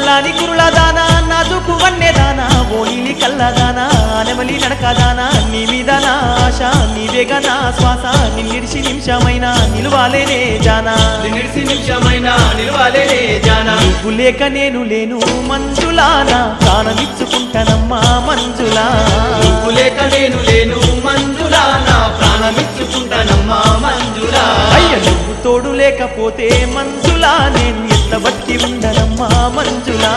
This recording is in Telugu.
నల్లాని కురుల దానా నాజుకు వన్నె దానా ఓలిలి కల్లదానా నెమలి నడకదానా నీ మీద నా ఆశ నీవేగా నా శ్వాస నిన్నిడిసి నిమిషమైనా నిలువాలేనే జానా నిన్నిడిసి నిమిషమైనా నిలువాలేనే జానా నువ్వు లేక నేను లేను మంజులానా ప్రాణమిచ్చుకుంటానమ్మా మంజులా నువ్వు లేక నేను లేను మంజులా నా ప్రాణమిచ్చుకుంటానమ్మా మంజులా అయ్య నువ్వు తోడు లేకపోతే మంజులా నేను ఎట్ల బతికి ఉండనమ్మా మంజులా